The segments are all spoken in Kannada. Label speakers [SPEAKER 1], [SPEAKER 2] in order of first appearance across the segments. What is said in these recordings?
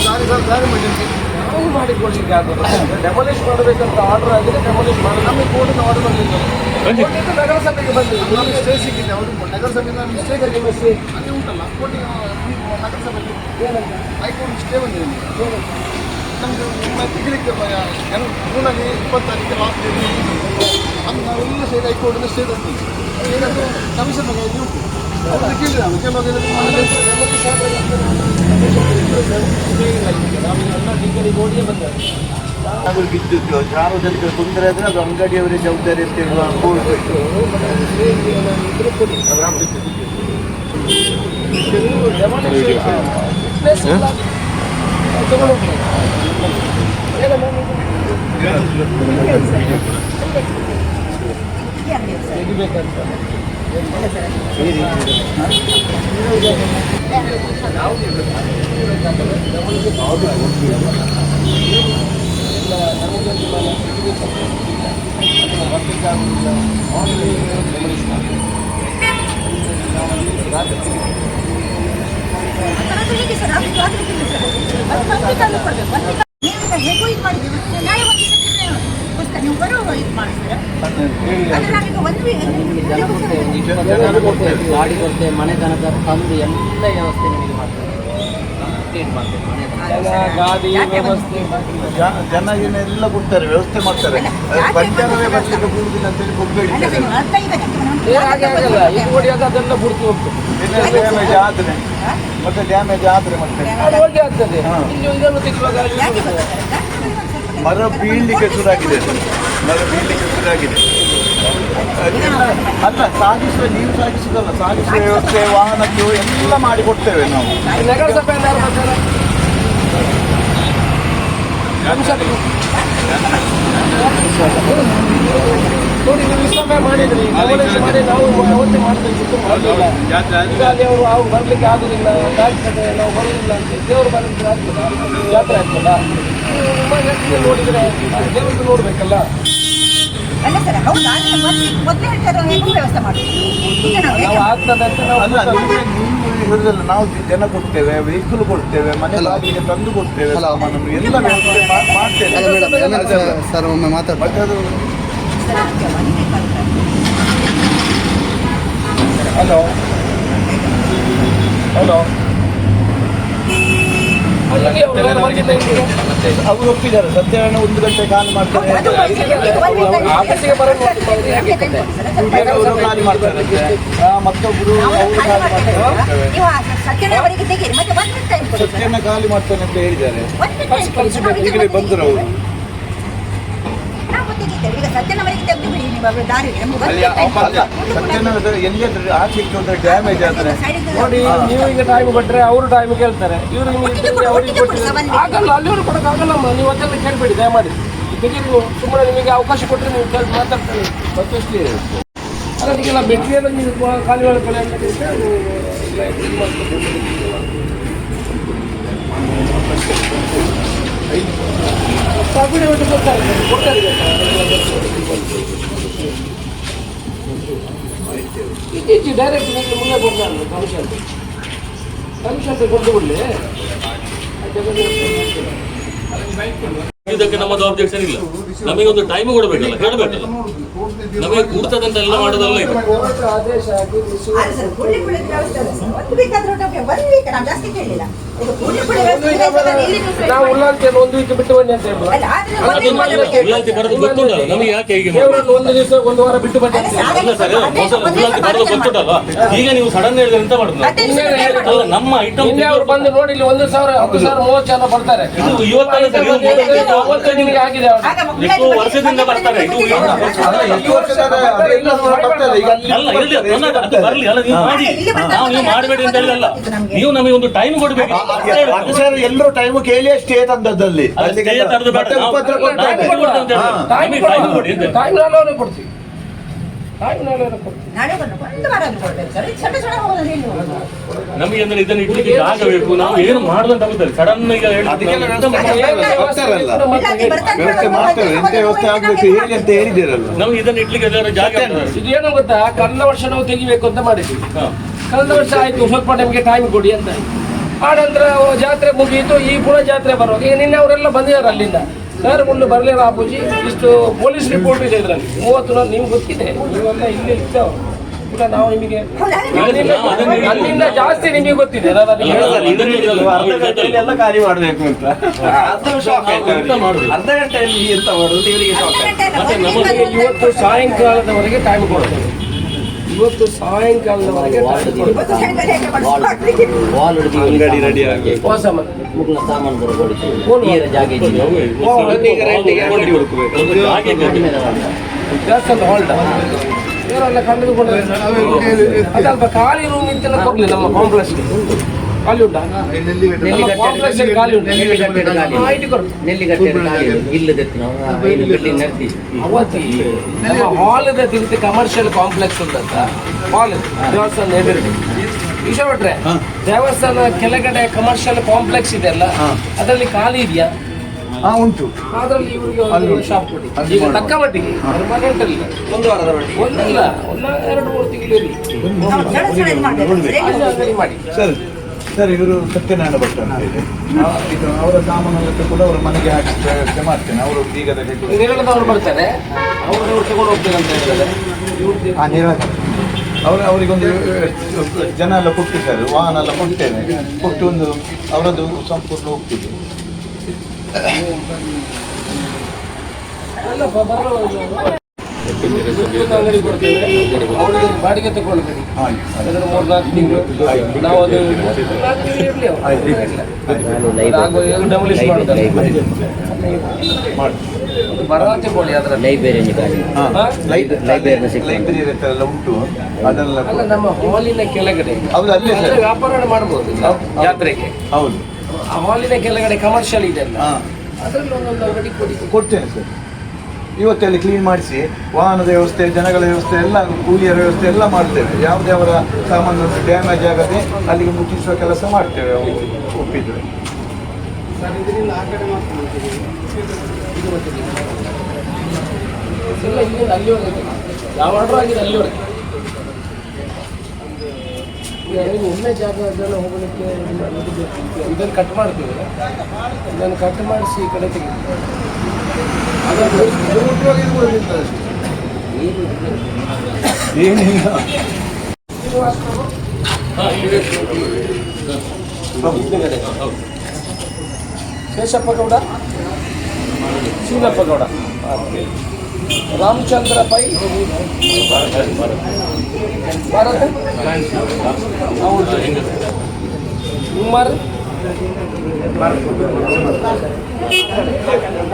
[SPEAKER 1] ದಾರಿ ಮಾಡಿದ್ವಿ ನಾವು ಮಾಡಿಕೊಡ್ಲಿಕ್ಕೆ ಆಗೋದು. ಡೆಮಾಲಿಷ್ ಮಾಡಬೇಕಂತ ಆರ್ಡರ್ ಆಗಿದೆ, ಡೆಮಾಲಿಷ್ ಮಾಡಿ ನಮಗೆ ಕೋರ್ಟಿನ ಆರ್ಡರ್ ಬಂದಿದ್ದು ನಗರಸಭೆಗೆ ಬಂದಿದೆ. ನಮಗೆ ಸ್ಟೇ ಸಿಕ್ಕಿದೆ, ಅವರು ನಗರಸಭೆಯಿಂದ ಮಿಸ್ಟೇಕ್ ಆಗಿ ಮೆಸ್ಸಿ ಅದೇ ಉಂಟಲ್ಲ ಕೋರ್ಟಿನ ನಗರಸಭೆಗೆ ಏನಂತ ಹೈಕೋರ್ಟ್ ಸ್ಟೇ ಬಂದಿದೆ. ನಮ್ಮದು ನಿಮ್ಮ ತೆಗಿಲಿಕ್ಕೆ ಜೂನಲ್ಲಿ 20 ತಾರೀಕು ಲಾಸ್ಟ್ ಡೇಟ್ ಅದು ನಾವೆಲ್ಲ ಸೇರಿ ಹೈಕೋರ್ಟಿಂದ ಸ್ಟೇ ತಂದಿದ್ದೀವಿ. ಏನಾದರೂ ಕಮಿಷನ್ ಬಗ್ಗೆ ಉಂಟು ಅವ್ರನ್ನ ಕೇಳಿದೆ ನಾನು ಕೆಲವು
[SPEAKER 2] ಅದು ವಿದ್ಯುತ್ ಸಾರ್ವಜನಿಕರ ತೊಂದರೆ ಆದರೆ ಅದು ಅಂಗಡಿಯವರೇ ಜವಾಬ್ದಾರಿ ಅಂತ ಹೇಳುವ ಕೋರ್ಟ್
[SPEAKER 1] ತೆಗಿಬೇಕಂತ
[SPEAKER 3] ನೀವು ಬರೋ ಇದು ಮಾಡ್ತೀರಾ
[SPEAKER 4] ಗಾಡಿ ಕೊಡ್ತೇವೆ, ಮನೆ ತನಕ ತಂದು ಎಲ್ಲ ವ್ಯವಸ್ಥೆ ನಿಮಗೆ ಮಾಡ್ತೇವೆ.
[SPEAKER 1] ಗಾಡಿ ವ್ಯವಸ್ಥೆ
[SPEAKER 2] ಜನ ಎಲ್ಲ ಕೊಡ್ತಾರೆ, ವ್ಯವಸ್ಥೆ ಮಾಡ್ತಾರೆ. ಪಂಚಾಂಗವೇ ಬರ್ಲಿಕ್ಕೆ ಬರುವುದಿಲ್ಲ ಅಂತೇಳಿ ಕೊಡ್ಬೇಡಿ.
[SPEAKER 1] ಆಗಲ್ಲ ಇದು ಹೊಡಿಯೋದು ಅದೆಲ್ಲ ಬುಡ್ತು ಹೋಗ್ತದೆ.
[SPEAKER 2] ಡ್ಯಾಮೇಜ್ ಆದರೆ ಮತ್ತೆ ಡ್ಯಾಮೇಜ್ ಆದರೆ ಮತ್ತೆ
[SPEAKER 1] ಹೋಗಿ ಆಗ್ತದೆ. ಇದನ್ನು ತೆಗೆಯುವಾಗ
[SPEAKER 2] ಮರ ಬೀಳಲಿಕ್ಕೆ ಶುರುವಾಗಿದೆ, ಮರ ಬೀಳಲಿಕ್ಕೆ ಶುರುವಾಗಿದೆ. ಅಲ್ಲ ಸಾಗಿಸುವ, ನೀವು ಸಾಗಿಸುವುದಲ್ಲ, ಸಾಗಿಸುವ ವ್ಯವಸ್ಥೆ ವಾಹನಕ್ಕೆ ಎಲ್ಲ ಮಾಡಿಕೊಡ್ತೇವೆ ನಾವು.
[SPEAKER 1] ನಗರಸಭೆ ನೋಡಿ ನೀವು ವಿಶ್ರಾಮ ಮಾಡಿದ್ರಿ, ಮಾಡಿ ನಾವು ಅವತ್ತೇ ಮಾಡ್ತೇವೆ. ಈಗ ಅಲ್ಲಿ ಅವರು ಬರ್ಲಿಕ್ಕೆ ಆಗುದಿಲ್ಲ, ಆಗ್ತದೆ ನಾವು ಬರುವುದಿಲ್ಲ ಅಂತ ದೇವರು ಬರಲಿಕ್ಕೆ ಆಗ್ತದ, ಜಾತ್ರೆ ಆಗ್ತದ. ನೋಡಿದ್ರೆ ದೇವರಿಗೆ ನೋಡ್ಬೇಕಲ್ಲ.
[SPEAKER 3] ಅಲ್ಲ ಸರ್, ಹೌದಾ? ಮೊದಲೇ ಹೇಳ್ತಾರೆ ವ್ಯವಸ್ಥೆ ಮಾಡಿ
[SPEAKER 1] ನಾವು ಆಗ್ತದೆ ಅಂತ ನಾವು
[SPEAKER 2] ಅಲ್ಲ, ನೀವು ಹೇಳುದಲ್ಲ, ನಾವು ಜನ ಕೊಡ್ತೇವೆ, ವೆಹಿಕಲ್ ಕೊಡ್ತೇವೆ, ಮನೆ ಬಾಗಿಲಿಗೆ ತಂದು ಕೊಡ್ತೇವೆ, ಸಾಮಾನು ಎಲ್ಲ ವ್ಯವಸ್ಥೆ ಮಾಡ್ತೇವೆ.
[SPEAKER 5] ಸರ್ ಒಮ್ಮೆ ಮಾತಾಡಿ.
[SPEAKER 1] ಹಲೋ ಹಲೋ
[SPEAKER 2] ಅವರು ಒಪ್ಪಿದ್ದಾರೆ, ಸತ್ಯನಾರಾಯಣ 1 ಗಂಟೆ ಕಾಲ್ ಮಾಡ್ತಾರೆ,
[SPEAKER 1] ಆಫೀಸಿಗೆ ಬರೋದು
[SPEAKER 2] ಅವರು ಖಾಲಿ ಮಾಡ್ತಾರೆ, ಮತ್ತೊಬ್ಬರು ಅವರು ಖಾಲಿ ಮಾಡ್ತಾರೆ, ಸತ್ಯನ ಖಾಲಿ ಮಾಡ್ತಾನೆ ಅಂತ ಹೇಳಿದ್ದಾರೆ. ಈಗಲೇ ಬಂದರು ಅವರು. ಸತ್ಯನಾರಾಯಣ ಎಲ್ಲಿಯಾದ್ರೆ ಆಚೆ ಇಟ್ಟು ಡ್ಯಾಮೇಜ್ ಆದರೆ
[SPEAKER 1] ನೋಡಿ, ನೀವು ಈಗ ಟೈಮ್ ಕೊಟ್ಟರೆ ಅವರು ಟೈಮ್ ಕೇಳ್ತಾರೆ, ಇವರು ಅವರಿಗೆ ಕೊಟ್ಟರೆ ಆಗಲ್ಲ, ಅಲ್ಲಿವರು ಕೊಡೋಕ್ಕಾಗಲ್ಲಮ್ಮ. ನೀವು ಅದೆಲ್ಲ ಕೇಳಬೇಡಿ ದಯಮಾಡಿ. ತೆಗೀರಿ ನೀವು, ಸುಮ್ಮನೆ ನಿಮಗೆ ಅವಕಾಶ ಕೊಟ್ಟರೆ ನೀವು ಕೇಳಿ ಮಾತಾಡ್ತಾರೆ. ಮತ್ತಷ್ಟೇ ಅಲ್ಲ, ಈಗೆಲ್ಲ ಮೆಟೀರಿಯಲ್ ನೀವು ಖಾಲಿ ಒಳಗಡೆ ಇತ್ತೀಚೆ ಡೈರೆಕ್ಟ್ ನಿಮಗೆ ಮುಂದೆ ಬರ್ತಾರೆ ಕಮಿಷನ್ ಕೊಟ್ಟು ಬಿಡಲಿ.
[SPEAKER 6] ಇದಕ್ಕೆ ನಮ್ಮದು ಅಬ್ಜೆಕ್ಷನ್ ಇಲ್ಲ. ನಮಗೆ ಒಂದು ಟೈಮ್ ಕೊಡಬೇಕಲ್ಲ, ಹೇಳಬೇಕಲ್ಲ. ನಮಗೆ ಕೂಡ್ತದಂತ ಎಲ್ಲ ಮಾಡೋದಲ್ಲ ಇದು.
[SPEAKER 1] ಆದೇಶ ನಾವು ಉಳ್ಳಾಲ್ತಿಯನ್ನು 1 ವೀಕ್ ಬಿಟ್ಟು ಬನ್ನಿ ಅಂತ ಹೇಳ್ಬೋದು.
[SPEAKER 6] ಉಳ್ಳಾಲ್ತಿ ಕರೆದು ಗೊತ್ತುಂಟಲ್ಲ ನಮಗೆ, ಯಾಕೆ ಹೀಗೆ
[SPEAKER 1] 1 ದಿವಸ 1 ವಾರ ಬಿಟ್ಟು ಬನ್ನಿ ಅಂತ.
[SPEAKER 6] ಅಲ್ಲ ಸರ್, ಉಳ್ಳಾಲ್ತಿ ಕರೆದು ಗೊತ್ತುಂಟಲ್ಲ, ಈಗ ನೀವು ಸಡನ್ ಹೇಳಿದ್ರೆ ಎಂತ ಮಾಡುದು? ಅಲ್ಲ, ನಮ್ಮ ಐಟಮ್
[SPEAKER 1] ಅವ್ರು ಬಂದು ನೋಡಿ ಇಲ್ಲಿ 1,000 10,000 30 ಜನ ಬರ್ತಾರೆ. ಅವತ್ತು ನಿಮಗೆ ಆಗಿದೆ,
[SPEAKER 6] ಎಷ್ಟು ವರ್ಷದಿಂದ ಬರ್ತಾರೆ. ಇದು ಬರ್ಲಿ ಅಲ್ಲ, ನೀವು ಮಾಡಿ, ನೀವು ಮಾಡಬೇಡಿ ಅಂತ ಹೇಳಿದಲ್ಲ. ನೀವು ನಮಗೆ ಒಂದು ಟೈಮ್ ಕೊಡ್ಬೇಕು.
[SPEAKER 2] ಎಲ್ಲರೂ ಟೈಮ್ ಕೇಳಿ ಸ್ಟೇ ತಂದದ್ದಲ್ಲಿ
[SPEAKER 6] ನಮಗೆ ಅಂದ್ರೆ ಇದನ್ನು ಇಡ್ಲಿಕ್ಕೆ ಜಾಗ ಬೇಕು. ನಾವು ಏನು ಮಾಡುದಂತ ಆಗುತ್ತದೆ. ಸಡನ್ ಈಗ ನಮ್ಗೆ ಇದನ್ನು ಇಡ್ಲಿಕ್ಕೆ ಜಾಗ.
[SPEAKER 1] ಇದೇನು ಗೊತ್ತಾ, ಕಳೆದ ವರ್ಷ ನಾವು ತೆಗಿಬೇಕು ಅಂತ ಮಾಡಿದ್ವಿ. ಕಳೆದ ವರ್ಷ ಆಯ್ತು, ಸ್ವಲ್ಪ ನಮಗೆ ಟೈಮ್ ಕೊಡಿ ಅಂತ. ಆನಂತರ ಜಾತ್ರೆ ಮುಗಿಯಿತು, ಈ ಪುನಃ ಜಾತ್ರೆ ಬರುವಾಗ ಈಗ ನಿನ್ನೆ ಅವರೆಲ್ಲ ಬಂದಿದ್ದಾರೆ ಅಲ್ಲಿಂದ. ಸರ್ ಮುಂದೆ ಬರಲಿಲ್ಲ ಅಪ್ಪುಜಿ, ಇಷ್ಟು ಪೊಲೀಸ್ ರಿಪೋರ್ಟ್ ಇದೆ ಇದರಲ್ಲಿ 30 ನಾಳು ನಿಮ್ಗೆ ಗೊತ್ತಿದೆ, ನೀವೆಲ್ಲ ಇಲ್ಲಿ ಇರ್ತೇವೆ ಕೂಡ ನಾವು ನಿಮಗೆ ಅಲ್ಲಿಂದ ಜಾಸ್ತಿ ನಿಮಗೆ ಗೊತ್ತಿದೆ. ನಾನು ಅದಕ್ಕೆ
[SPEAKER 2] ಎಲ್ಲ ಕಾರ್ಯ ಮಾಡಬೇಕು ಅಂತ ಅರ್ಧ ಗಂಟೆಯಲ್ಲಿ ಎಂತ ಮಾಡುದು ಇವರಿಗೆ
[SPEAKER 1] ನಮಗೆ ಇವತ್ತು ಸಾಯಂಕಾಲದವರೆಗೆ ಟೈಮ್ ಕೊಡ್ತೇವೆ. ಇವತ್ತು ಸಾಯಂಕಾಲದವರೆಗೆ
[SPEAKER 2] ಅಂಗಡಿ ರೆಡಿ ಆಗಿ
[SPEAKER 1] ಹೊಸ ಮನೆ
[SPEAKER 4] ಸಾಮಾನು ಬರಬಹುದು
[SPEAKER 1] ದೇವಸ್ಥಾನದ ಹಾಲ್ಟ ಇವರೆಲ್ಲ ಕಂಡುಕೊಂಡು ಅದಲ್ಪ ಖಾಲಿ ರೂಮ್ ಇತ್ತೆಲ್ಲ ಕೊಡ್ಲಿ ನಮ್ಮ ಕಾಂಪ್ಲೆಕ್ಸ್ಗೆ. ಖಾಲಿ ಉಂಟಾ? ಕಾಂಪ್ಲೆಕ್ಸ್ ಖಾಲಿ ಉಂಟು. ಅವತ್ತಿ ನಮ್ಮ ಹಾಲದ ತಿರುಗಿ ಕಮರ್ಷಿಯಲ್ ಕಾಂಪ್ಲೆಕ್ಸ್ ಉಂಟಂತ ಹಾಲ್ ದೇವಸ್ಥಾನ ಎದುರು ವಿಷಯ ಬಿಟ್ರೆ ದೇವಸ್ಥಾನ ಕೆಳಗಡೆ ಕಮರ್ಷಿಯಲ್ ಕಾಂಪ್ಲೆಕ್ಸ್ ಇದೆ ಅಲ್ಲ, ಅದರಲ್ಲಿ ಖಾಲಿ ಇದೆಯಾ?
[SPEAKER 2] ಉಂಟು.
[SPEAKER 1] ಅದರಲ್ಲಿ ಇವರಿಗೆ ಒಂದು ಶಾಪ್ ಕೊಡಿ. ಈಗ ತಕ್ಕ ಮಟ್ಟಿಗೆ ಪರ್ಮನೆಂಟಲ್ಲಿ
[SPEAKER 2] ಒಂದು ವಾರದ ಮಟ್ಟಿಗೆ
[SPEAKER 1] ಒಂದಲ್ಲ 1-2-3 ತಿಂಗಳು ಅಂಗಡಿ ಮಾಡಿ.
[SPEAKER 2] ಸರ್ ಇವರು ಸತ್ಯನಾರಾಯಣ ಭಟ್ ಅಂತ ಇದೆ, ಇದು ಅವರ ಸಾಮಾನೆಲ್ಲ ಕೂಡ ಅವರ ಮನೆಗೆ ಹಾಕಿ ವ್ಯವಸ್ಥೆ ಮಾಡ್ತೇನೆ. ಅವರು ಬೀಗದ
[SPEAKER 1] ನಿರಳದವರು ಬರ್ತಾರೆ, ಅವರು ತಗೊಂಡು ಹೋಗ್ತೇನೆ ಅಂತ ಹೇಳ್ತಾರೆ.
[SPEAKER 2] ಅವರಿಗೊಂದು ಜನ ಎಲ್ಲ ಕೊಟ್ಟಿದ್ದಾರೆ, ವಾಹನ ಎಲ್ಲ ಕೊಡ್ತೇನೆ, ಕೊಟ್ಟು ಒಂದು ಅವರದ್ದು ಸಂಪೂರ್ಣ ಹೋಗ್ತಿದೆ.
[SPEAKER 1] ಅಂಗಡಿ ಕೊಡ್ತೇವೆ, ಅವರಿಗೆ ಬಾಡಿಗೆ ತಗೊಳ್ಬೇಡಿ. ಅದನ್ನು 3-4 ತಿಂಗಳು ನಾವು ಅದು 4 ತಿಂಗಳು ಇರಲಿ ಡೆಮೊಲಿಷ್ ಮಾಡ್ತಾರೆ. ಭರವಸೆ ಕೊಡಿ ಅದರಲ್ಲಿ
[SPEAKER 4] ಲೈಬ್ರರಿ
[SPEAKER 2] ಎಲ್ಲ ಉಂಟು. ಅದೆಲ್ಲ
[SPEAKER 1] ಅಲ್ಲ ನಮ್ಮ ಹಾಲಿನ ಕೆಳಗಡೆ
[SPEAKER 2] ಹೌದು, ಅಲ್ಲೇ ಸರ್
[SPEAKER 1] ವ್ಯಾಪಾರ ಮಾಡ್ಬೋದು ಜಾತ್ರೆಗೆ.
[SPEAKER 2] ಹೌದು,
[SPEAKER 1] ಆ ಹಾಲಿನ ಕೆಳಗಡೆ ಕಮರ್ಷಿಯಲ್ ಇದೆಲ್ಲ, ಅದರಲ್ಲಿ ಒಂದೊಂದು ಅಂಗಡಿ ಕೊಡಿ.
[SPEAKER 2] ಕೊಡ್ತೇನೆ ಸರ್. ಇವತ್ತಲ್ಲಿ ಕ್ಲೀನ್ ಮಾಡಿಸಿ ವಾಹನದ ವ್ಯವಸ್ಥೆ, ಜನಗಳ ವ್ಯವಸ್ಥೆ ಎಲ್ಲ, ಕೂಲಿಯರ ವ್ಯವಸ್ಥೆ ಎಲ್ಲ ಮಾಡ್ತೇವೆ. ಯಾವುದೇ ಅವರ ಸಾಮಾನು ಡ್ಯಾಮೇಜ್ ಆಗದೆ ಅಲ್ಲಿಗೆ ಮುಟ್ಟಿಸುವ ಕೆಲಸ ಮಾಡ್ತೇವೆ ಅವರು ಒಪ್ಪಿದ್ರೆ.
[SPEAKER 1] ಅಲ್ಲಿವರೆಗೆ ಯಾವ ಆರ್ಡರ್ ಆಗಿದೆ ಅಲ್ಲಿವರೆಗೆ. ಒಳ್ಳೆ ಜಾಗ ಅದನ್ನು ಹೋಗಲಿಕ್ಕೆ ಇದನ್ನು ಕಟ್ ಮಾಡ್ತೀವಿ, ಇದನ್ನು ಕಟ್ ಮಾಡಿಸಿ ಈ ಕಡೆ ತೆಗಿತೀವಿ.
[SPEAKER 2] ಏನಿಲ್ಲ
[SPEAKER 1] ಶೇಷಪ್ಪ ಗೌಡ, ಶೀಲಪ್ಪ ಗೌಡ, ರಾಮಚಂದ್ರ ಪೈ, ಭಾರತ ಉಮರ್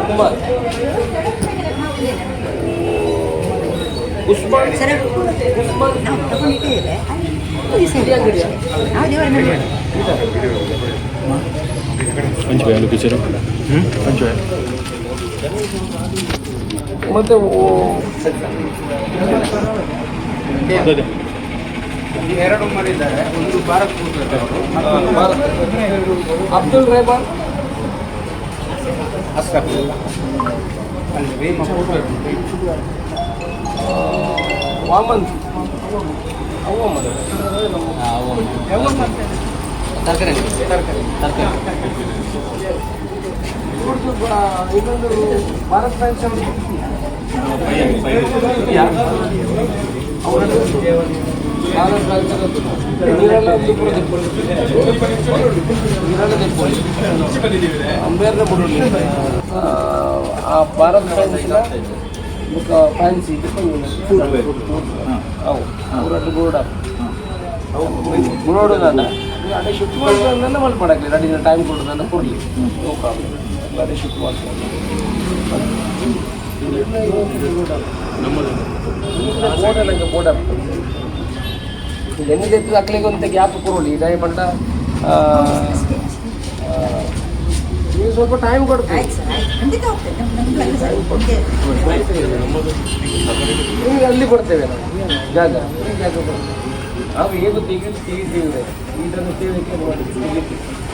[SPEAKER 1] ಕುಮಾರ್, ಉಸ್ಮಾನ್ ಉಸ್ಮಾನ್ ಮತ್ತೆ
[SPEAKER 2] ಎರಡು ಮಾಡಿದ್ದಾರೆ. ಒಂದು ಭಾರತ್
[SPEAKER 1] ಅಬ್ದುಲ್ ರೆಹಮಾನ್, ವಾಮನ್ ಇನ್ನೊಂದು ಭಾರತ್ ಫ್ಯಾನ್ಸ್ ಅಂಬೇರ್ನ ಬಿಡೋಲ್ಲ ಆ ಭಾರತ್ ಫ್ಯಾನ್ಸಿನ ಫ್ಯಾನ್ಸಿ ಅವು ಅವರದ್ದು ಬೋರ್ಡ್ ಬೋರ್ಡ್ ನಾನು ಅದೇ ಶಿಫ್ಟ್ ಮಾಡ್ಕೊಂಡು ಮಾಡಿ ಮಾಡಕ್ಕೆ ರೆಡಿ ಟೈಮ್ ಕೊಡೋದು ನಾನು ಕೊಡಲಿ, ನೋ ಪ್ರಾಬ್ಲಮ್. ಅದೇ ಶಿಫ್ಟ್ ಮಾಡ್ಕೊಂಡು ಬೋರ್ಡ್ ಬೋರ್ಡ್ ಆಗ್ತದೆ. ಎನ್ನಿದೆ ಹಾಕ್ಲಿಕ್ಕೆ ಅಂತ ಗ್ಯಾಪ್ ಕೊಡೋಳಿ ದಯಮಂಡ ನೀವು ಸ್ವಲ್ಪ ಟೈಮ್ ಕೊಡ್ತೀವಿ. ನಿಮಗೆ ಅಲ್ಲಿ ಕೊಡ್ತೇವೆ ನಾವು ಜಾಗ ಕೊಡ್ತೇವೆ. ನಾವು ಹೇಗೂ ತೆಗಿತೀವಿ ಇದನ್ನು ತೆಗಿಲಿಕ್ಕೆ ಮಾಡಿ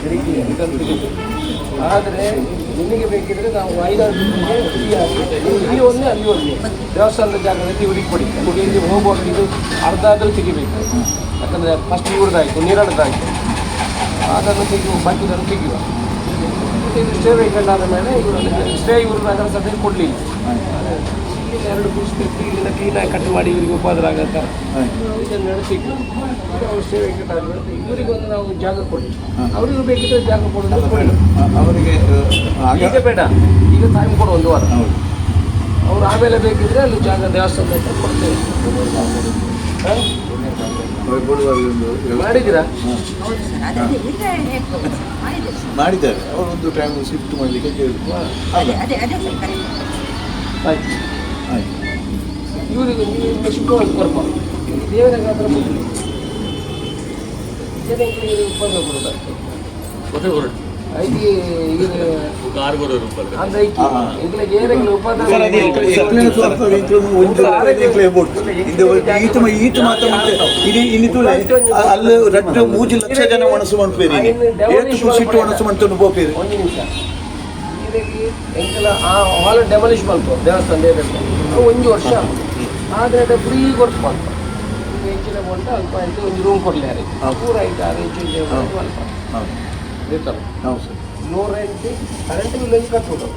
[SPEAKER 1] ತೆಗಿತೀವಿ ಇದನ್ನು ತೆಗಿತೀವಿ. ಆದರೆ ನಿಮಗೆ ಬೇಕಿದ್ರೆ ನಾವು 5-6 ಇಲ್ಲಿ ಒಂದೇ ಅಲ್ಲಿ ಒಂದೇ ದೇವಸ್ಥಾನದ ಜಾಗದಲ್ಲಿ ಇವರಿಗೆ ಕೊಡಿ. ಇಲ್ಲಿ ಹೋಗುವಾಗ ಇದು ಅರ್ಧ ಆದರೂ ತೆಗಿಬೇಕು, ಯಾಕಂದರೆ ಫಸ್ಟ್ ಇವ್ರದ್ದಾಯಿತು, ನೀರಳದಾಯಿತು. ಅದನ್ನು ತೆಗೆಯುವ, ಬಾಕಿದನ್ನು ತೆಗೆಯುವ. ಮತ್ತು ಇದು ಸ್ಟೇ ವೆಹಿಕಲ್ ಆದ ಮೇಲೆ ಸ್ಟೇ ಇವರು ನಗರಸಭೆಗೆ ಕೊಡಲಿಲ್ಲ. ಇಲ್ಲಿಂದ 2 ಪೀಸ್ ತೆಗೆದು ಇಲ್ಲಿಂದ ಕ್ಲೀನಾಗಿ ಕಟ್ ಮಾಡಿ ಇವರಿಗೆ ಉಪದ್ರ ಆಗತ್ತ ಇದನ್ನು ನಡೆಸಿದ್ದು. ಅವ್ರು ಸ್ಟೇ ವೆಹಿಕಲ್ ಆದಮೇಲೆ ಇವರಿಗೊಂದು ನಾವು ಜಾಗ ಕೊಡಿ, ಅವರಿಗೂ ಬೇಕಿದ್ರೆ ಜಾಗ ಕೊಡೋದು ಕೊಡಿ.
[SPEAKER 2] ಅವರಿಗೆ
[SPEAKER 1] ಈಗ ಬೇಡ, ಈಗ ಟೈಮ್ ಕೊಡು 1 ವಾರ. ಅವ್ರು ಆಮೇಲೆ ಬೇಕಿದ್ರೆ ಅಲ್ಲಿ ಜಾಗ ದೇವಸ್ಥಾನ ಕೊಡ್ತೇವೆ. ಮಾಡಿದ್ದೀರಾ?
[SPEAKER 3] ಹೌದು ಸರ್, ಅದೇ ಇದ್ರೆ ಹೇಳ್ಬೋದು. ಮಾಡಿದ್ದೇವೆ ಸರ್.
[SPEAKER 2] ಮಾಡಿದ್ದಾರೆ. ಅವರೊಂದು ಟೈಮ್ ಶಿಫ್ಟ್ ಮಾಡಲಿಕ್ಕೆ ಕೇಳಿದ್ರು.
[SPEAKER 3] ಅದೇ ಸರ್ ಕರೆಕ್ಟ್.
[SPEAKER 1] ಆಯ್ತು.
[SPEAKER 2] ಆಯ್ತು.
[SPEAKER 1] ಇವರಿಗೆ ನೀವು ಶಿಫ್ಟ್ ಬರ್ಬೋದು. ದೇವರಿಗೆ ಹತ್ರ ಮುಗಿಲಿ ಜನಕ್ಕೆ ಉಪದ್ರ ಕೊಡೋದು.
[SPEAKER 6] ಮತ್ತೆ ಹೊರಟು
[SPEAKER 1] ಐದು ಈಗ
[SPEAKER 6] 600 ರೂಪಾಯಿ
[SPEAKER 1] ಅಂದ್ರೆ ಇದಕ್ಕೆ ಏನೆಲ್ಲ ಉಪದ್ರ
[SPEAKER 2] ಅಲ್ಲಿ 3 ಲಕ್ಷ ಜನ ಒಣಸು ಮಾಡ್ಬೇರಿ ಸಿಟ್ಟು ಒಣಸು ಮಾಡ್ಕೊಂಡು ಹೋಗ್ಬೇರಿ.
[SPEAKER 1] ಒಂದು ನಿಮಿಷ ಇದಕ್ಕೆ ಎಂಕೆಲ್ಲ ಆ ಹಾಲ್ ಡೆಮಾಲಿಷ್ ಮಾಡ್ಕೋ ದೇವಸ್ಥಾನ 1 ವರ್ಷ ಆದರೆ ಫ್ರೀ ಕೊಡ್ಸ್ಬಾರ್ದು. ಹೆಚ್ಚಿನ ಬಂಟ ಅಲ್ಪ ಅಂತ ಒಂದು ರೂಮ್ ಕೊಡಲಿ ಯಾರಿಗೆ ಪೂರ ಆಯ್ತು 6 ಇಂಚು ಅಲ್ಪ ಇರ್ತಾರೆ.
[SPEAKER 2] ಹೌದು sir.
[SPEAKER 1] No rent current bill ಹೆಂಗೆ ಕಟ್ಬಿಟ್ಟು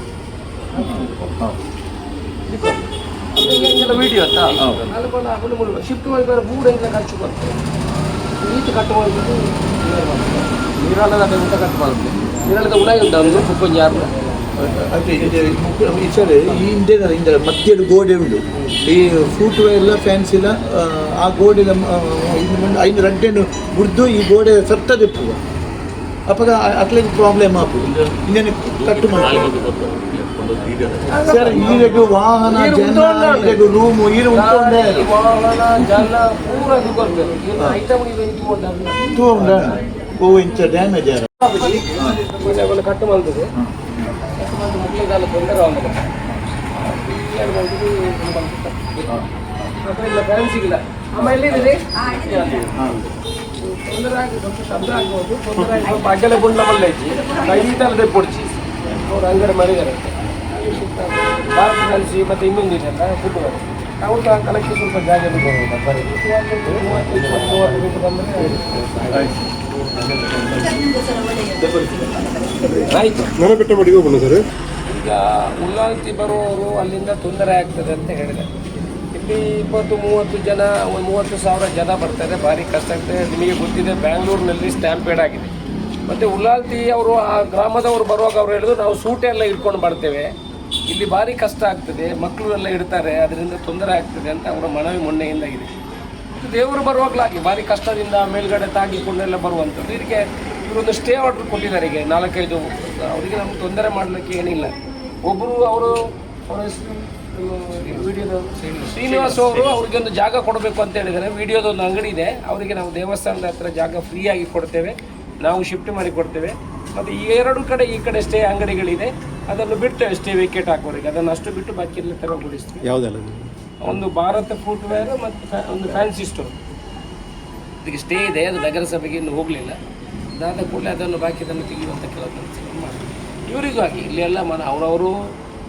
[SPEAKER 1] ವೀಡಿಯೋ ಅಂತ ಅಲ್ಲಿ ಬಂದು ಹಾಕೊಂಡು ಮುಳುಗ ಶಿಫ್ಟ್ ಮಾಡಿ ಬೇರೆ ಮೂರು ಹೆಂಗೆ ಖರ್ಚು ಬರ್ತದೆ. ನೀರು ಕಟ್ಟು ಮಾಡಿಬಿಟ್ಟು ನೀರಾಳದ ಊಟ ಕಟ್ಟು ಬರುತ್ತೆ. ನೀರಾಳದ ಉಳಾಯಿ ಉಂಟು ಒಂದು ಕುಪ್ಪಂಜಿ 6
[SPEAKER 2] ಅದೇ ಈ ಸರಿ ಈ ಹಿಂದೆ ಮಧ್ಯದ ಗೋಡೆ ಉಂಟು. ಈ ಫೂಟ್ ಎಲ್ಲ ಫ್ಯಾನ್ಸ್ ಇಲ್ಲ. ಆ ಗೋಡೆ ಐದು ರಡ್ಡೆಯನ್ನು ಮುರಿದು ಈ ಗೋಡೆ ಸತ್ತದಿಪ್ಪುವ ಅಪ್ಪಾಗ ಅಟ್ಲಿಗೆ ಪ್ರಾಬ್ಲಮ್ ಆಗುದು. ಇನ್ನೇನು ಕಟ್ಟು ಮಾಡಿ ಸರ್ ಈರೆಗೂ ವಾಹನ ಜನ ಈರೆಗೂ ರೂಮು ಈರು ಉಂಟು
[SPEAKER 1] ವಾಹನ ಜನ ಪೂರ ಇದು ಬರಬೇಕು. ಐಟಮ್
[SPEAKER 2] ಉಂಡ ಓ ಇಂಚ ಡ್ಯಾಮೇಜ್ ಯಾರು
[SPEAKER 1] ಕಟ್ಟು ಮಾಡ್ತದೆ. ಕಟ್ಟು ಮಾಡಿ ಮಕ್ಕಳಿಗೆಲ್ಲ ತೊಂದರೆ ಆಗೋದು. ಫ್ಯಾನ್ ಸಿಗಿಲ್ಲ. ಅಮ್ಮ ಎಲ್ಲಿದ್ದೀರಿ? ತೊಂದರೆ ಆಗಿ ಸ್ವಲ್ಪ ಶಬ್ದ ಆಗ್ಬೋದು. ತೊಂದರೆ ಆಗಿ ಸ್ವಲ್ಪ ಅಗ್ಗಲೆ ಬುಣ್ಣ ಮಲ್ಲ ಇಚ್ಚಿ ಕೈತಲ್ಲದೆ ಪೊಡ್ಚಿ ಅವ್ರು ಅಂಗಡಿ ಮಾಡಿದ್ದಾರೆ. ಭಾರತ ಕಲಿಸಿ ಮತ್ತು ಇನ್ನೊಂದು ಇದೆಲ್ಲ ಫುಡ್ ಅವ್ರು ಕಲಕ್ಕೆ ಸ್ವಲ್ಪ ಜಾಗ ಬರೋದು ಬರೀ 30 ಮೀಟರ್ ಬಂದರೆ ಆಯಿತು. ಈಗ ಉಲ್ಲಾಂತಿ ಬರುವವರು ಅಲ್ಲಿಂದ ತೊಂದರೆ ಆಗ್ತದೆ ಅಂತ ಹೇಳಿದೆ. ಇಲ್ಲಿ 20-30 ಜನ 30,000 ಜನ ಬರ್ತಾರೆ. ಭಾರಿ ಕಷ್ಟ ಆಗ್ತದೆ. ನಿಮಗೆ ಗೊತ್ತಿದೆ ಬ್ಯಾಂಗ್ಳೂರಿನಲ್ಲಿ ಸ್ಟ್ಯಾಂಪೇಡ್ ಆಗಿದೆ. ಮತ್ತು ಉಲ್ಲಾಲ್ತಿ ಅವರು ಆ ಗ್ರಾಮದವರು ಬರುವಾಗ ಅವ್ರು ಹೇಳಿದ್ರು ನಾವು ಸೂಟೆ ಎಲ್ಲ ಇಟ್ಕೊಂಡು ಬರ್ತೇವೆ, ಇಲ್ಲಿ ಭಾರಿ ಕಷ್ಟ ಆಗ್ತದೆ, ಮಕ್ಕಳು ಎಲ್ಲ ಇಡ್ತಾರೆ, ಅದರಿಂದ ತೊಂದರೆ ಆಗ್ತದೆ ಅಂತ ಅವರ ಮನವಿ ಮೊನ್ನೆಯಿಂದ ಇದೆ. ಇದು ದೇವರು ಬರುವಾಗಲಾಗಿ ಭಾರಿ ಕಷ್ಟದಿಂದ ಮೇಲ್ಗಡೆ ತಾಗಿಕೊಂಡೆಲ್ಲ ಬರುವಂಥದ್ದು. ಇದಕ್ಕೆ ಇವರೊಂದು ಸ್ಟೇ ಆರ್ಡರ್ ಕೊಟ್ಟಿದ್ದಾರೆ. ಈಗ 4-5 ಅವರಿಗೆ ನಮ್ಗೆ ತೊಂದರೆ ಮಾಡಲಿಕ್ಕೆ ಏನಿಲ್ಲ. ಒಬ್ಬರು ಅವರ ಹೆಸರು ಶ್ರೀನಿವಾಸ್ ಅವರು ಅವ್ರಿಗೆ ಒಂದು ಜಾಗ ಕೊಡಬೇಕು ಅಂತ ಹೇಳಿದ್ದಾರೆ. ವಿಡಿಯೋದೊಂದು ಅಂಗಡಿ ಇದೆ, ಅವರಿಗೆ ನಾವು ದೇವಸ್ಥಾನದ ಹತ್ರ ಜಾಗ ಫ್ರೀಯಾಗಿ ಕೊಡ್ತೇವೆ, ನಾವು ಶಿಫ್ಟ್ ಮಾಡಿ ಕೊಡ್ತೇವೆ. ಮತ್ತು ಈ 2 ಕಡೆ ಈ ಕಡೆ ಸ್ಟೇ ಅಂಗಡಿಗಳಿದೆ, ಅದನ್ನು ಬಿಡ್ತೇವೆ ಸ್ಟೇ ವಿಕೆಟ್ ಹಾಕೋರಿಗೆ. ಅದನ್ನು ಅಷ್ಟು ಬಿಟ್ಟು ಬಾಕಿ ಎಲ್ಲ ತೆರವುಗೊಳಿಸ್ತೀವಿ.
[SPEAKER 5] ಯಾವುದೆಲ್ಲ?
[SPEAKER 1] ಒಂದು ಭಾರತ ಫುಟ್ವೇರ್ ಮತ್ತು ಒಂದು ಫ್ಯಾನ್ಸಿ ಸ್ಟೋರ್ ಇದಕ್ಕೆ ಸ್ಟೇ ಇದೆ. ಅದು ನಗರಸಭೆಗೆ ಇನ್ನು ಹೋಗಲಿಲ್ಲ. ಅದಾದ ಕೂಡಲೇ ಅದನ್ನು ಬಾಕಿ ಅದನ್ನು ತೆಗೆಯುವಂಥ ಕೆಲಸ ಮಾಡಿ ಇವರಿಗೂ ಆಗಿ ಇಲ್ಲಿ ಎಲ್ಲ ಅವರವರು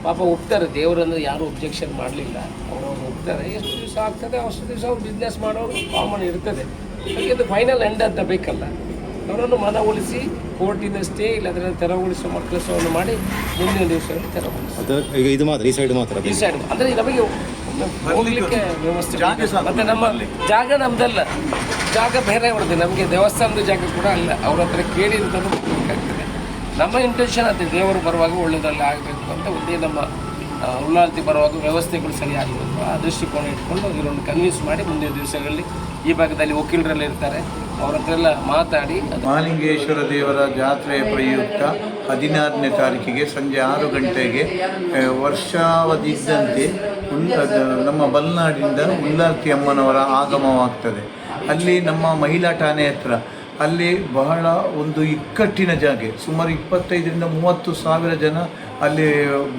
[SPEAKER 1] ಪಾಪ ಒಪ್ತಾರೆ. ದೇವರಂದ್ರೆ ಯಾರೂ ಒಬ್ಜೆಕ್ಷನ್ ಮಾಡಲಿಲ್ಲ, ಅವರವರು ಒಪ್ತಾರೆ. ಎಷ್ಟು ದಿವಸ ಆಗ್ತದೆ ಅಷ್ಟು ದಿವಸ ಅವ್ರು ಬಿಸ್ನೆಸ್ ಮಾಡೋರು ಕಾಮನ್ ಇರ್ತದೆ. ಅದಕ್ಕೆ ಅದು ಫೈನಲ್ ಎಂಡ್ ಅಂತ ಬೇಕಲ್ಲ. ಅವರನ್ನು ಮನವೊಲಿಸಿ ಕೋರ್ಟಿಂದ ಸ್ಟೇ ಇಲ್ಲ ಅದನ್ನು ತೆರವುಗೊಳಿಸುವ ಕೆಲಸವನ್ನು ಮಾಡಿ ಮುಂದಿನ ದಿವಸದಲ್ಲಿ ತೆರವುಗೊಳಿಸಿ
[SPEAKER 5] ಇದು ಮಾತ್ರ ಈ ಸೈಡ್ ಮಾತ್ರ
[SPEAKER 1] ಈ ಸೈಡ್ ಅಂದರೆ ನಮಗೆ ಹೋಗಲಿಕ್ಕೆ ವ್ಯವಸ್ಥೆ. ಮತ್ತು ನಮ್ಮ ಜಾಗ ನಮ್ಮದಲ್ಲ, ಜಾಗ ಬೇರೆ ಅವ್ರದ್ದು. ನಮಗೆ ದೇವಸ್ಥಾನದ ಜಾಗ ಕೂಡ ಅಲ್ಲ, ಅವ್ರ ಹತ್ರ ಕೇಳಿ ಇದನ್ನು ಹೋಗಬೇಕಾಗ್ತದೆ. ನಮ್ಮ ಇಂಟೆನ್ಷನ್ ಅದು ದೇವರು ಬರುವಾಗ ಒಳ್ಳೆಯದಲ್ಲ ಆಗಬೇಕು ಅಂತ ಒಂದೇ ನಮ್ಮ ಉಲ್ಲಾಲ್ತಿ ಬರುವಾಗ ವ್ಯವಸ್ಥೆಗಳು ಸರಿಯಾಗಬೇಕು ಆ ದೃಷ್ಟಿಕೋನ ಇಟ್ಕೊಂಡು ಇವರನ್ನು ಕನ್ವಿನ್ಸ್ ಮಾಡಿ ಮುಂದಿನ ದಿವಸಗಳಲ್ಲಿ ಈ ಭಾಗದಲ್ಲಿ ವಕೀಲರೆಲ್ಲ ಇರ್ತಾರೆ, ಅವ್ರ ಹತ್ರ ಎಲ್ಲ ಮಾತಾಡಿ.
[SPEAKER 2] ಮಹಾಲಿಂಗೇಶ್ವರ ದೇವರ ಜಾತ್ರೆಯ ಪ್ರಯುಕ್ತ 16ನೇ ತಾರೀಕಿಗೆ ಸಂಜೆ 6 ಗಂಟೆಗೆ ವರ್ಷಾವಧಿ ಇದ್ದಂತೆ ನಮ್ಮ ಬಲ್ನಾಡಿನಿಂದ ಉಲ್ಲಾಲ್ತಿ ಅಮ್ಮನವರ ಆಗಮವಾಗ್ತದೆ. ಅಲ್ಲಿ ನಮ್ಮ ಮಹಿಳಾ ಠಾಣೆ ಹತ್ರ ಅಲ್ಲಿ ಬಹಳ ಒಂದು ಇಕ್ಕಟ್ಟಿನ ಜಾಗೆ, ಸುಮಾರು 25,000-30 ಸಾವಿರ ಜನ ಅಲ್ಲಿ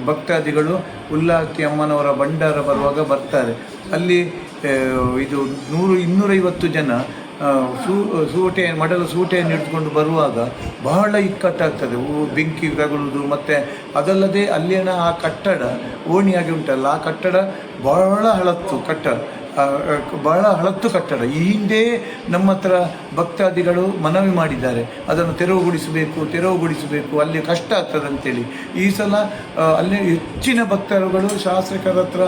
[SPEAKER 2] ಭಕ್ತಾದಿಗಳು ಉಲ್ಲಾಲ್ತಿ ಅಮ್ಮನವರ ಭಂಡಾರ ಬರುವಾಗ ಬರ್ತಾರೆ. ಅಲ್ಲಿ ಇದು 100-250 ಜನ ಮಡಲು ಸೂಟೆಯನ್ನು ಹಿಡಿದುಕೊಂಡು ಬರುವಾಗ ಬಹಳ ಇಕ್ಕಟ್ಟಾಗ್ತದೆ. ಬೆಂಕಿ ತಗುಲುವುದು. ಮತ್ತು ಅದಲ್ಲದೆ ಅಲ್ಲಿನ ಆ ಕಟ್ಟಡ ಓಣಿಯಾಗಿ ಉಂಟಲ್ಲ, ಆ ಕಟ್ಟಡ ಬಹಳ ಹಳತ್ತು ಕಟ್ಟಡ. ಬಹಳ ಹಳತ್ತು ಕಟ್ಟಡ. ಈ ಹಿಂದೆ ನಮ್ಮ ಹತ್ರ ಭಕ್ತಾದಿಗಳು ಮನವಿ ಮಾಡಿದ್ದಾರೆ ಅದನ್ನು ತೆರವುಗೊಳಿಸಬೇಕು, ಅಲ್ಲಿ ಕಷ್ಟ ಆಗ್ತದೆ ಅಂತೇಳಿ. ಈ ಸಲ ಅಲ್ಲಿ ಹೆಚ್ಚಿನ ಭಕ್ತರುಗಳು ಶಾಸಕರ ಹತ್ರ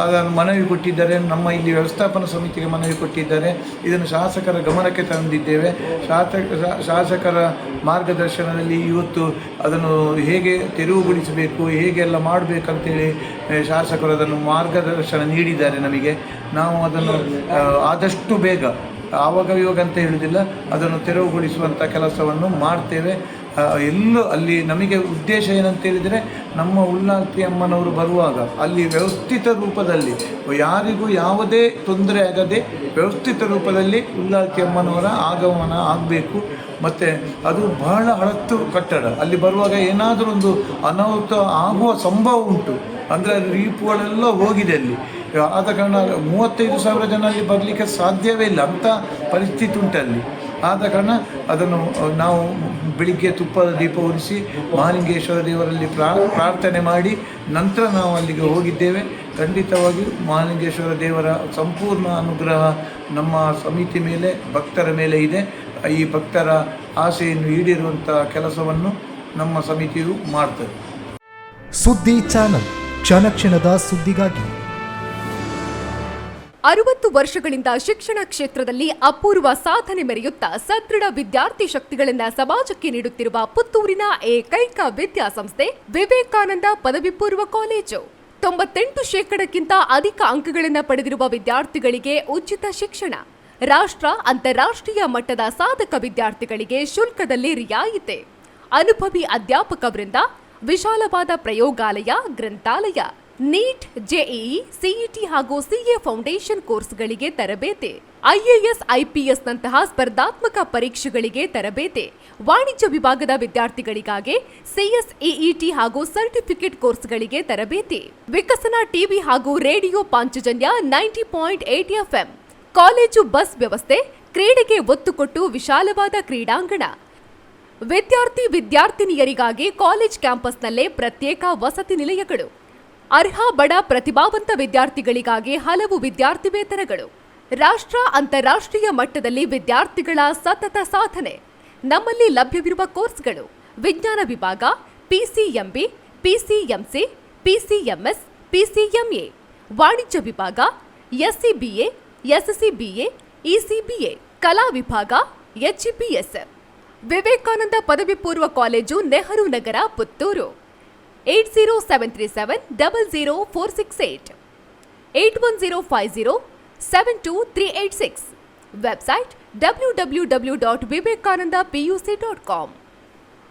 [SPEAKER 2] ಅದನ್ನು ಮನವಿ ಕೊಟ್ಟಿದ್ದಾರೆ, ನಮ್ಮ ಇಲ್ಲಿ ವ್ಯವಸ್ಥಾಪನಾ ಸಮಿತಿಗೆ ಮನವಿ ಕೊಟ್ಟಿದ್ದಾರೆ. ಇದನ್ನು ಶಾಸಕರ ಗಮನಕ್ಕೆ ತಂದಿದ್ದೇವೆ. ಶಾಸಕರ ಮಾರ್ಗದರ್ಶನದಲ್ಲಿ ಇವತ್ತು ಅದನ್ನು ಹೇಗೆ ತೆರವುಗೊಳಿಸಬೇಕು, ಹೇಗೆಲ್ಲ ಮಾಡಬೇಕಂತೇಳಿ ಶಾಸಕರು ಅದನ್ನು ಮಾರ್ಗದರ್ಶನ ನೀಡಿದ್ದಾರೆ ನಮಗೆ. ನಾವು ಅದನ್ನು ಆದಷ್ಟು ಬೇಗ, ಆವಾಗ ಇವಾಗ ಅಂತ ಹೇಳುವುದಿಲ್ಲ, ಅದನ್ನು ತೆರವುಗೊಳಿಸುವಂಥ ಕೆಲಸವನ್ನು ಮಾಡ್ತೇವೆ. ಅಲ್ಲಿ ನಮಗೆ ಉದ್ದೇಶ ಏನಂತ ಹೇಳಿದರೆ, ನಮ್ಮ ಉಳ್ಳಾಲ್ತಿ ಅಮ್ಮನವರು ಬರುವಾಗ ಅಲ್ಲಿ ವ್ಯವಸ್ಥಿತ ರೂಪದಲ್ಲಿ ಯಾರಿಗೂ ಯಾವುದೇ ತೊಂದರೆ ಆಗದೆ ವ್ಯವಸ್ಥಿತ ರೂಪದಲ್ಲಿ ಉಳ್ಳಾಲ್ತಿ ಅಮ್ಮನವರ ಆಗಮನ ಆಗಬೇಕು. ಮತ್ತು ಅದು ಬಹಳ ಹಳತ್ತು ಕಟ್ಟಡ. ಅಲ್ಲಿ ಬರುವಾಗ ಏನಾದರೂ ಒಂದು ಅನಾಹುತ ಆಗುವ ಸಂಭವ ಉಂಟು. ಅಂದರೆ ರೀಪುಗಳೆಲ್ಲ ಹೋಗಿದೆ ಅಲ್ಲಿ. ಆದ ಕಾರಣ 35,000 ಜನ ಅಲ್ಲಿ ಬರಲಿಕ್ಕೆ ಸಾಧ್ಯವೇ ಇಲ್ಲ, ಅಂಥ ಪರಿಸ್ಥಿತಿ ಉಂಟಲ್ಲಿ. ಆದ ಕಾರಣ ಅದನ್ನು ನಾವು ಬೆಳಿಗ್ಗೆ ತುಪ್ಪದ ದೀಪ ಉರಿಸಿ ಮಹಾಲಿಂಗೇಶ್ವರ ದೇವರಲ್ಲಿ ಪ್ರಾರ್ಥನೆ ಮಾಡಿ ನಂತರ ನಾವು ಅಲ್ಲಿಗೆ ಹೋಗಿದ್ದೇವೆ. ಖಂಡಿತವಾಗಿ ಮಹಾಲಿಂಗೇಶ್ವರ ದೇವರ ಸಂಪೂರ್ಣ ಅನುಗ್ರಹ ನಮ್ಮ ಸಮಿತಿ ಮೇಲೆ, ಭಕ್ತರ ಮೇಲೆ ಇದೆ. ಈ ಭಕ್ತರ ಆಸೆಯನ್ನು ಈಡೇರುವಂಥ ಕೆಲಸವನ್ನು ನಮ್ಮ ಸಮಿತಿಯು ಮಾಡ್ತದೆ.
[SPEAKER 7] ಸುದ್ದಿ ಚಾನಲ್, ಕ್ಷಣ ಕ್ಷಣದ ಸುದ್ದಿಗಾಗಿ.
[SPEAKER 8] 60 ವರ್ಷಗಳಿಂದ ಶಿಕ್ಷಣ ಕ್ಷೇತ್ರದಲ್ಲಿ ಅಪೂರ್ವ ಸಾಧನೆ ಮೆರೆಯುತ್ತಾ ಸದೃಢ ವಿದ್ಯಾರ್ಥಿ ಶಕ್ತಿಗಳನ್ನು ಸಮಾಜಕ್ಕೆ ನೀಡುತ್ತಿರುವ ಪುತ್ತೂರಿನ ಏಕೈಕ ವಿದ್ಯಾಸಂಸ್ಥೆ ವಿವೇಕಾನಂದ ಪದವಿ ಪೂರ್ವ ಕಾಲೇಜು. 98% ಅಧಿಕ ಅಂಕಗಳನ್ನು ಪಡೆದಿರುವ ವಿದ್ಯಾರ್ಥಿಗಳಿಗೆ ಉಚಿತ ಶಿಕ್ಷಣ, ರಾಷ್ಟ್ರ ಅಂತಾರಾಷ್ಟ್ರೀಯ ಮಟ್ಟದ ಸಾಧಕ ವಿದ್ಯಾರ್ಥಿಗಳಿಗೆ ಶುಲ್ಕದಲ್ಲಿ ರಿಯಾಯಿತಿ, ಅನುಭವಿ ಅಧ್ಯಾಪಕ ವೃಂದ, ವಿಶಾಲವಾದ ಪ್ರಯೋಗಾಲಯ, ಗ್ರಂಥಾಲಯ, ನೀಟ್, ಜೆಇಇ, ಸಿಇಟಿ ಹಾಗೂ ಸಿಎ ಫೌಂಡೇಶನ್ ಕೋರ್ಸ್ಗಳಿಗೆ ತರಬೇತಿ, ಐಎಎಸ್, ಐಪಿಎಸ್ ನಂತಹ ಸ್ಪರ್ಧಾತ್ಮಕ ಪರೀಕ್ಷೆಗಳಿಗೆ ತರಬೇತಿ, ವಾಣಿಜ್ಯ ವಿಭಾಗದ ವಿದ್ಯಾರ್ಥಿಗಳಿಗಾಗಿ ಸಿಎಸ್ಇಇಟಿ ಹಾಗೂ ಸರ್ಟಿಫಿಕೇಟ್ ಕೋರ್ಸ್ಗಳಿಗೆ ತರಬೇತಿ, ವಿಕಸನ ಟಿವಿ ಹಾಗೂ radio Panchajanya 90.8 FM, college bus ವ್ಯವಸ್ಥೆ, ಕ್ರೀಡೆಗೆ ಒತ್ತು ಕೊಟ್ಟು ವಿಶಾಲವಾದ ಕ್ರೀಡಾಂಗಣ, ವಿದ್ಯಾರ್ಥಿನಿಯರಿಗಾಗಿ ಕಾಲೇಜ್ ಕ್ಯಾಂಪಸ್ನಲ್ಲೇ ಪ್ರತ್ಯೇಕ ವಸತಿ ನಿಲಯಗಳು, ಅರ್ಹ ಬಡ ಪ್ರತಿಭಾವಂತ ವಿದ್ಯಾರ್ಥಿಗಳಿಗಾಗಿ ಹಲವು ವಿದ್ಯಾರ್ಥಿ ವೇತನಗಳು, ರಾಷ್ಟ್ರ ಅಂತಾರಾಷ್ಟ್ರೀಯ ಮಟ್ಟದಲ್ಲಿ ವಿದ್ಯಾರ್ಥಿಗಳ ಸತತ ಸಾಧನೆ. ನಮ್ಮಲ್ಲಿ ಲಭ್ಯವಿರುವ ಕೋರ್ಸ್ಗಳು: ವಿಜ್ಞಾನ ವಿಭಾಗ, ಪಿಸಿಎಂಬಿ, ಪಿಸಿಎಂಸಿ, ಪಿಸಿಎಂಎಸ್, ಪಿಸಿಎಂಎ, ವಾಣಿಜ್ಯ ವಿಭಾಗ, ಎಸ್ಸಿಬಿಎ, ಎಸ್ಸಿಬಿಎ, ಇಸಿಬಿಎ, ಕಲಾ ವಿಭಾಗ, ಎಚ್ಇಪಿಎಸ್. ವಿವೇಕಾನಂದ ಪದವಿ ಪೂರ್ವ college, Nehru Nagar, Puttur. 8073700468, 8105072386. Website www.vivekanandapuc.com.